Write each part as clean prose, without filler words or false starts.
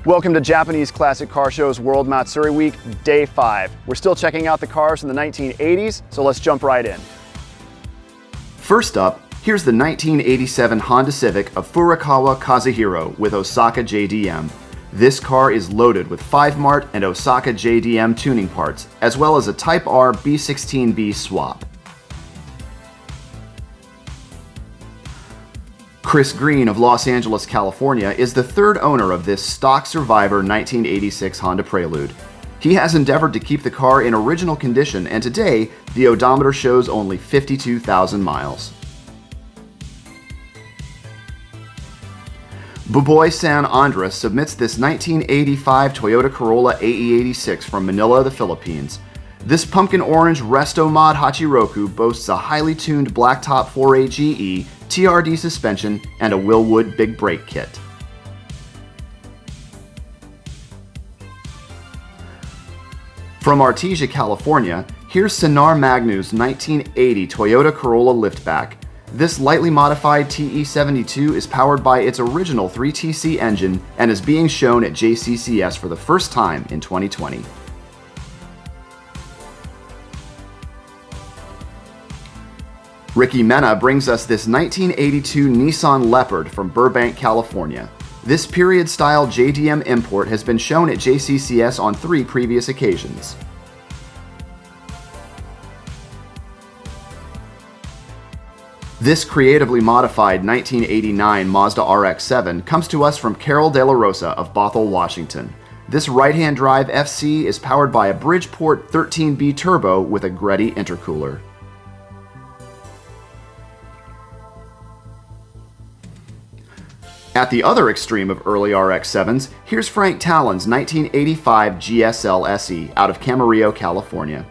Welcome to Japanese Classic Car Show's World Matsuri Week, Day 5. We're still checking out the cars from the 1980s, so let's jump right in. First up, here's the 1987 Honda Civic of Furukawa Kazuhiro with Osaka JDM. This car is loaded with 5-mart and Osaka JDM tuning parts, as well as a Type R B16B swap. Chris Green of Los Angeles, California is the third owner of this stock Survivor 1986 Honda Prelude. He has endeavored to keep the car in original condition, and today, the odometer shows only 52,000 miles. Buboy San Andres submits this 1985 Toyota Corolla AE86 from Manila, the Philippines. This pumpkin orange Resto Mod Hachiroku boasts a highly tuned blacktop 4A GE, TRD suspension, and a Willwood big brake kit. From Artesia, California, here's Sinar Magnu's 1980 Toyota Corolla liftback. This lightly modified TE72 is powered by its original 3TC engine and is being shown at JCCS for the first time in 2020. Ricky Mena brings us this 1982 Nissan Leopard from Burbank, California. This period-style JDM import has been shown at JCCS on 3 previous occasions. This creatively modified 1989 Mazda RX-7 comes to us from Carol De La Rosa of Bothell, Washington. This right-hand drive FC is powered by a Bridgeport 13B turbo with a Greddy intercooler. At the other extreme of early RX-7s, here's Frank Talon's 1985 GSL SE out of Camarillo, California.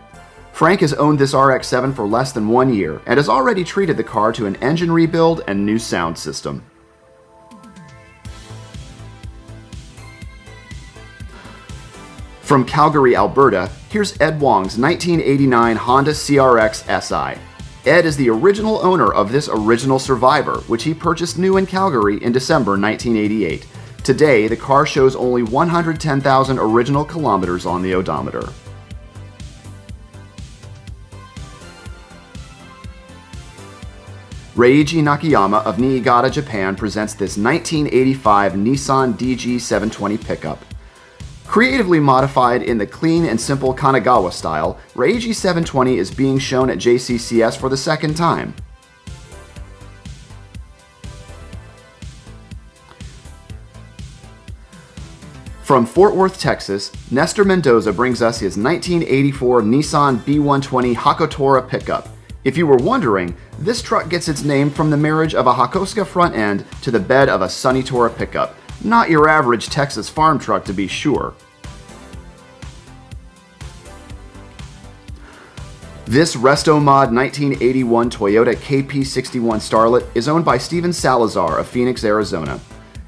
Frank has owned this RX-7 for less than 1 year and has already treated the car to an engine rebuild and new sound system. From Calgary, Alberta, here's Ed Wong's 1989 Honda CRX SI. Ed is the original owner of this original Survivor, which he purchased new in Calgary in December 1988. Today, the car shows only 110,000 original kilometers on the odometer. Reiji Nakayama of Niigata, Japan presents this 1985 Nissan DG720 pickup. Creatively modified in the clean and simple Kanagawa style, Reiji 720 is being shown at JCCS for the second time. From Fort Worth, Texas, Nestor Mendoza brings us his 1984 Nissan B120 Hakotora pickup. If you were wondering, this truck gets its name from the marriage of a Hakosuka front end to the bed of a Sunnytora pickup. Not your average Texas farm truck, to be sure. This Resto Mod 1981 Toyota KP61 Starlet is owned by Steven Salazar of Phoenix, Arizona.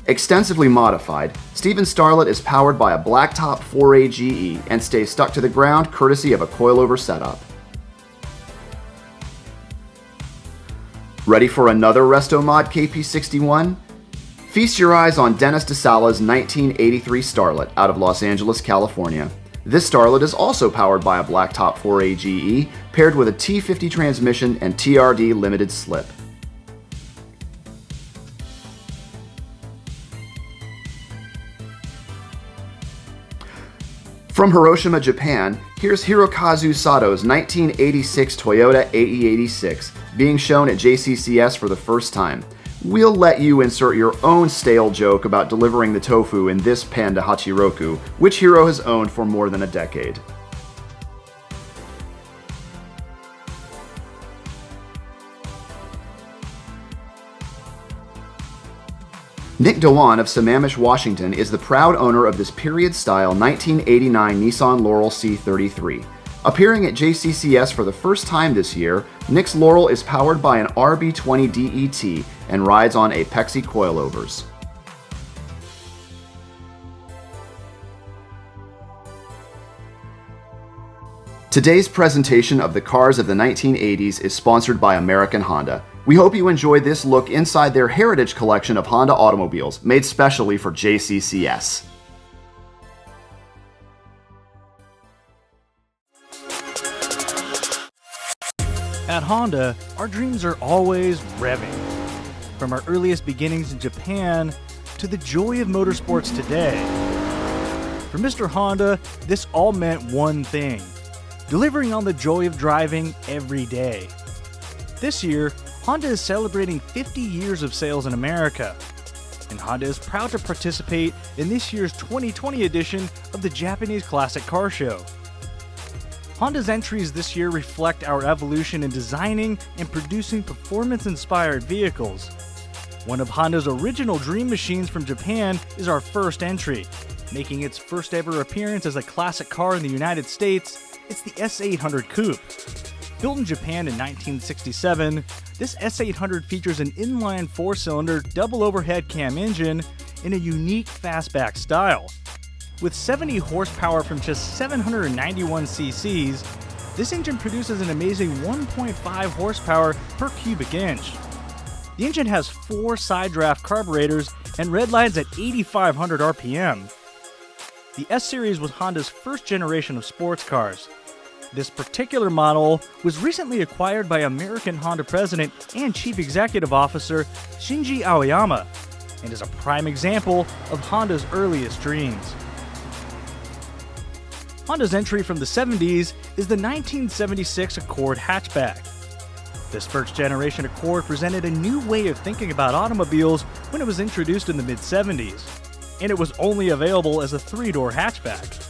Extensively modified, Steven Starlet is powered by a blacktop 4A GE and stays stuck to the ground courtesy of a coilover setup. Ready for another Resto Mod KP61? Feast your eyes on Dennis DeSala's 1983 Starlet out of Los Angeles, California. This Starlet is also powered by a blacktop 4A GE, paired with a T50 transmission and TRD limited slip. From Hiroshima, Japan, here's Hirokazu Sato's 1986 Toyota AE86, being shown at JCCS for the first time. We'll let you insert your own stale joke about delivering the tofu in this Panda Hachiroku, which Hiro has owned for more than a decade. Nick Dewan of Sammamish, Washington is the proud owner of this period-style 1989 Nissan Laurel C33. Appearing at JCCS for the first time this year, Nick's Laurel is powered by an RB20 DET and rides on Apexi coilovers. Today's presentation of the cars of the 1980s is sponsored by American Honda. We hope you enjoyed this look inside their heritage collection of Honda automobiles, made specially for JCCS. at Honda, our dreams are always revving. From our earliest beginnings in Japan to the joy of motorsports today. For Mr. Honda, this all meant one thing: delivering on the joy of driving every day. This year, Honda is celebrating 50 years of sales in America, and Honda is proud to participate in this year's 2020 edition of the Japanese Classic Car Show. Honda's entries this year reflect our evolution in designing and producing performance-inspired vehicles. One of Honda's original dream machines from Japan is our first entry. Making its first ever appearance as a classic car in the United States, it's the S800 Coupe. Built in Japan in 1967, this S800 features an inline 4-cylinder double overhead cam engine in a unique fastback style. With 70 horsepower from just 791 cc's, this engine produces an amazing 1.5 horsepower per cubic inch. The engine has 4 side draft carburetors and redlines at 8,500 RPM. The S-Series was Honda's first generation of sports cars. This particular model was recently acquired by American Honda President and Chief Executive Officer Shinji Aoyama, and is a prime example of Honda's earliest dreams. Honda's entry from the 70s is the 1976 Accord hatchback. This first generation Accord presented a new way of thinking about automobiles when it was introduced in the mid-70s, and it was only available as a 3-door hatchback.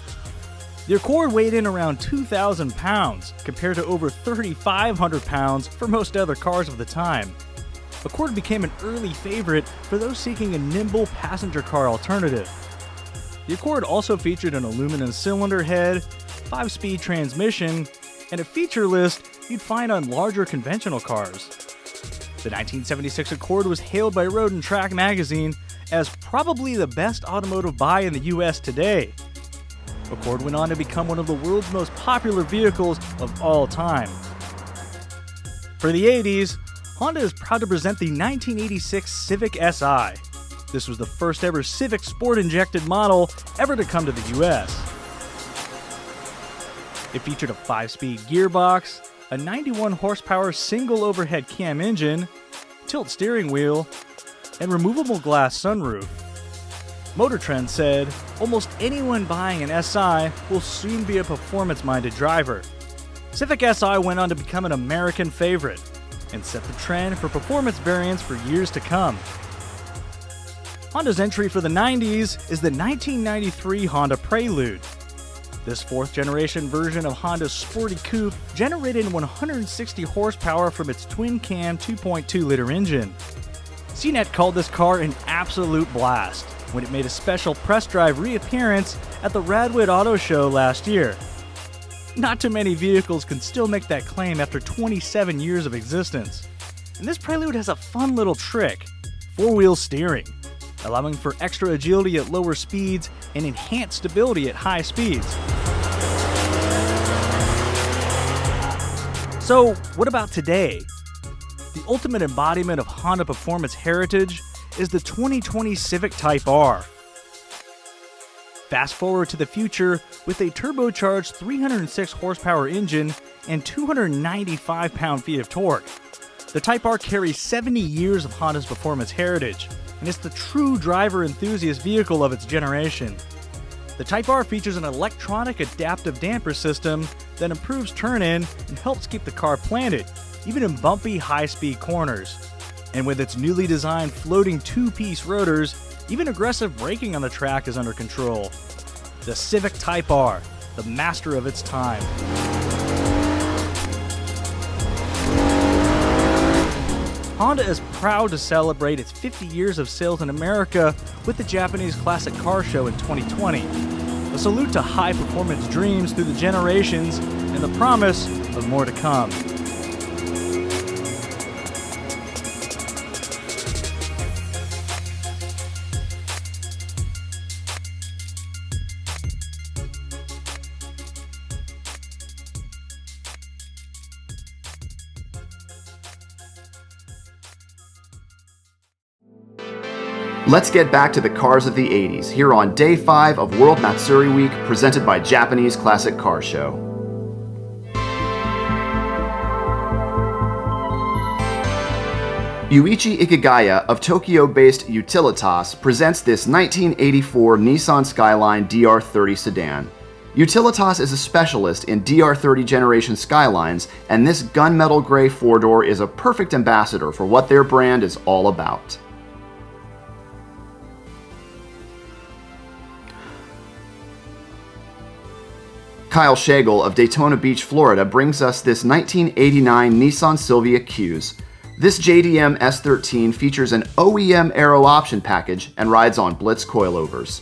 The Accord weighed in around 2,000 pounds, compared to over 3,500 pounds for most other cars of the time. Accord became an early favorite for those seeking a nimble passenger car alternative. The Accord also featured an aluminum cylinder head, 5-speed transmission, and a feature list you'd find on larger conventional cars. The 1976 Accord was hailed by Road & Track magazine as probably the best automotive buy in the US today. Accord went on to become one of the world's most popular vehicles of all time. For the 80s, Honda is proud to present the 1986 Civic Si. This was the first ever Civic sport-injected model ever to come to the US. It featured a 5-speed gearbox, a 91 horsepower single overhead cam engine, tilt steering wheel, and removable glass sunroof. Motor Trend said, "Almost anyone buying an SI will soon be a performance-minded driver." Civic Si went on to become an American favorite and set the trend for performance variants for years to come. Honda's entry for the 90s is the 1993 Honda Prelude. This 4th-generation version of Honda's sporty coupe generated 160 horsepower from its twin-cam 2.2-liter engine. CNET called this car an absolute blast when it made a special press drive reappearance at the Radwood Auto Show last year. Not too many vehicles can still make that claim after 27 years of existence. And this Prelude has a fun little trick: 4-wheel steering, allowing for extra agility at lower speeds and enhanced stability at high speeds. So, what about today? The ultimate embodiment of Honda performance heritage is the 2020 Civic Type R. Fast forward to the future with a turbocharged 306 horsepower engine and 295 pound-feet of torque. The Type R carries 70 years of Honda's performance heritage, and it's the true driver enthusiast vehicle of its generation. The Type R features an electronic adaptive damper system that improves turn-in and helps keep the car planted, even in bumpy, high-speed corners. And with its newly designed floating 2-piece rotors, even aggressive braking on the track is under control. The Civic Type R, the master of its time. Honda is proud to celebrate its 50 years of sales in America with the Japanese Classic Car Show in 2020. A salute to high-performance dreams through the generations and the promise of more to come. Let's get back to the cars of the 80s here on Day 5 of World Matsuri Week, presented by Japanese Classic Car Show. Yuichi Ikigaya of Tokyo-based Utilitas presents this 1984 Nissan Skyline DR30 sedan. Utilitas is a specialist in DR30 generation Skylines, and this gunmetal gray four-door is a perfect ambassador for what their brand is all about. Kyle Schagel of Daytona Beach, Florida brings us this 1989 Nissan Silvia Qs. This JDM S13 features an OEM aero option package and rides on Blitz coilovers.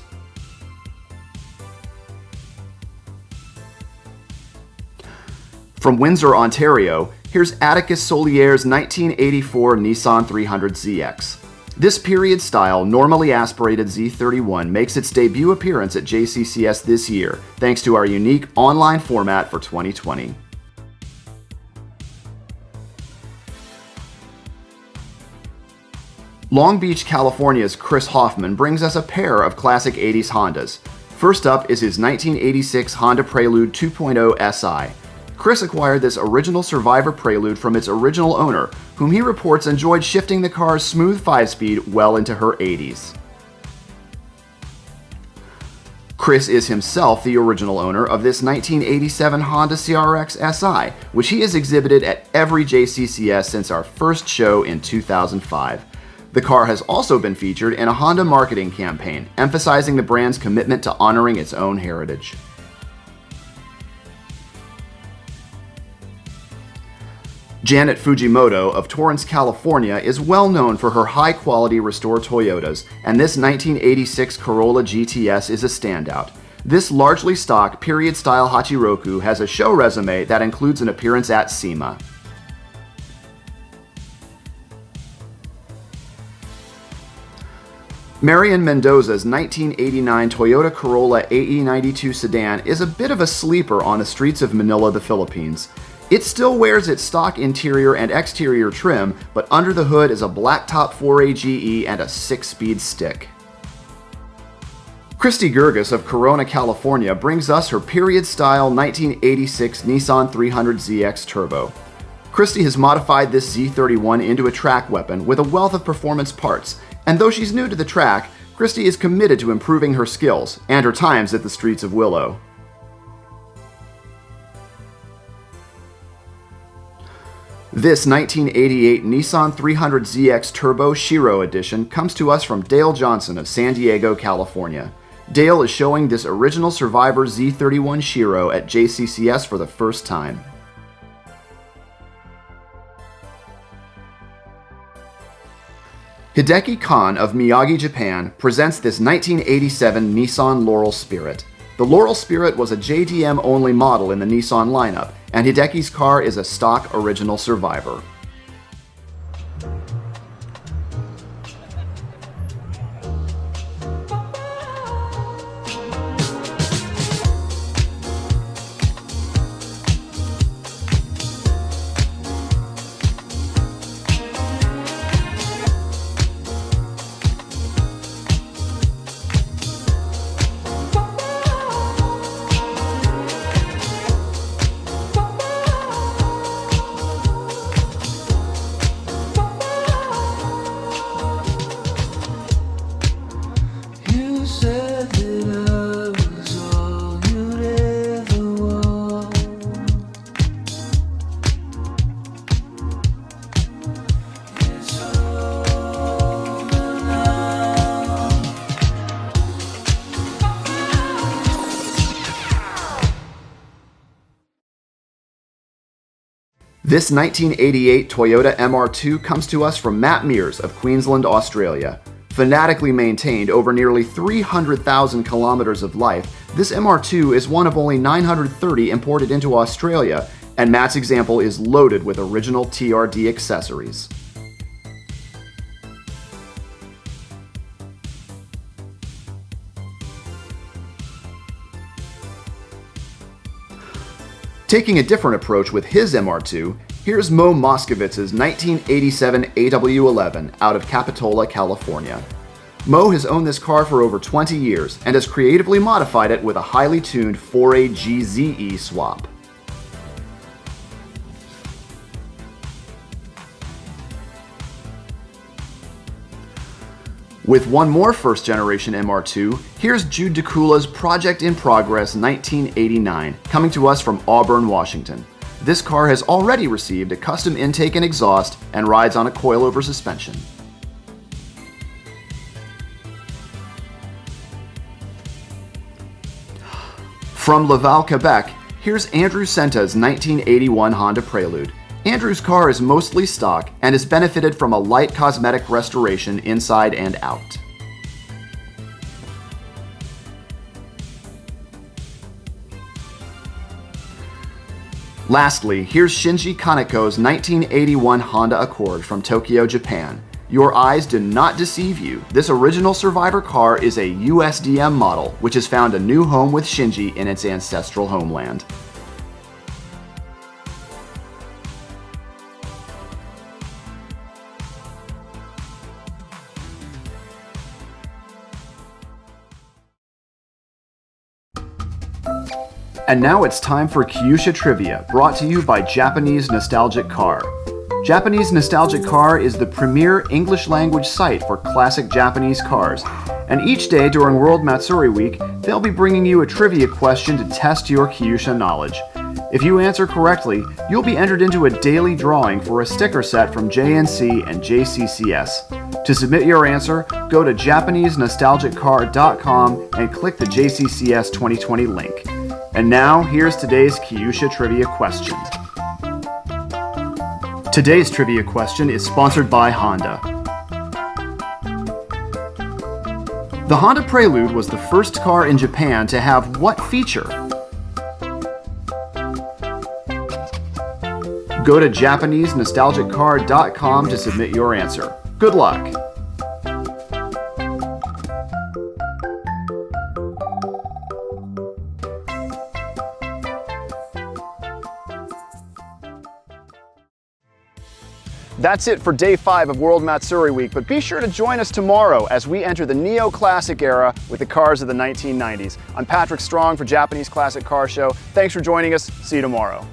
From Windsor, Ontario, here's Atticus Solier's 1984 Nissan 300ZX. This period-style, normally aspirated Z31 makes its debut appearance at JCCS this year, thanks to our unique online format for 2020. Long Beach, California's Chris Hoffman brings us a pair of classic 80s Hondas. First up is his 1986 Honda Prelude 2.0 SI. Chris acquired this original Survivor Prelude from its original owner, whom he reports enjoyed shifting the car's smooth 5-speed well into her 80s. Chris is himself the original owner of this 1987 Honda CRX SI, which he has exhibited at every JCCS since our first show in 2005. The car has also been featured in a Honda marketing campaign, emphasizing the brand's commitment to honoring its own heritage. Janet Fujimoto of Torrance, California is well known for her high-quality restored Toyotas, and this 1986 Corolla GTS is a standout. This largely stock, period-style Hachiroku has a show resume that includes an appearance at SEMA. Marian Mendoza's 1989 Toyota Corolla AE92 sedan is a bit of a sleeper on the streets of Manila, the Philippines. It still wears its stock interior and exterior trim, but under the hood is a blacktop 4AGE and a 6-speed stick. Christy Gerges of Corona, California brings us her period-style 1986 Nissan 300ZX Turbo. Christy has modified this Z31 into a track weapon with a wealth of performance parts, and though she's new to the track, Christy is committed to improving her skills and her times at the streets of Willow. This 1988 Nissan 300ZX Turbo Shiro Edition comes to us from Dale Johnson of San Diego, California. Dale is showing this original Survivor Z31 Shiro at JCCS for the first time. Hideki Khan of Miyagi, Japan presents this 1987 Nissan Laurel Spirit. The Laurel Spirit was a JDM-only model in the Nissan lineup, and Hideki's car is a stock original Survivor. This 1988 Toyota MR2 comes to us from Matt Mears of Queensland, Australia. Fanatically maintained over nearly 300,000 kilometers of life, this MR2 is one of only 930 imported into Australia, and Matt's example is loaded with original TRD accessories. Taking a different approach with his MR2, here's Mo Moskowitz's 1987 AW11 out of Capitola, California. Mo has owned this car for over 20 years and has creatively modified it with a highly tuned 4AGZE swap. With one more first-generation MR2, here's Jude DeCoola's Project in Progress 1989, coming to us from Auburn, Washington. This car has already received a custom intake and exhaust and rides on a coilover suspension. From Laval, Quebec, here's Andrew Senta's 1981 Honda Prelude. Andrew's car is mostly stock and has benefited from a light cosmetic restoration inside and out. Lastly, here's Shinji Kaneko's 1981 Honda Accord from Tokyo, Japan. Your eyes do not deceive you. This original Survivor car is a USDM model, which has found a new home with Shinji in its ancestral homeland. And now it's time for Kyusha Trivia, brought to you by Japanese Nostalgic Car. Japanese Nostalgic Car is the premier English language site for classic Japanese cars, and each day during World Matsuri week, they'll be bringing you a trivia question to test your Kyusha knowledge. If you answer correctly, you'll be entered into a daily drawing for a sticker set from JNC and JCCS. To submit your answer, go to JapaneseNostalgicCar.com and click the JCCS 2020 link. And now, here's today's Kyusha Trivia question. Today's trivia question is sponsored by Honda. The Honda Prelude was the first car in Japan to have what feature? Go to JapaneseNostalgicCar.com to submit your answer. Good luck! That's it for day 5 of World Matsuri Week, but be sure to join us tomorrow as we enter the neo-classic era with the cars of the 1990s. I'm Patrick Strong for Japanese Classic Car Show. Thanks for joining us. See you tomorrow.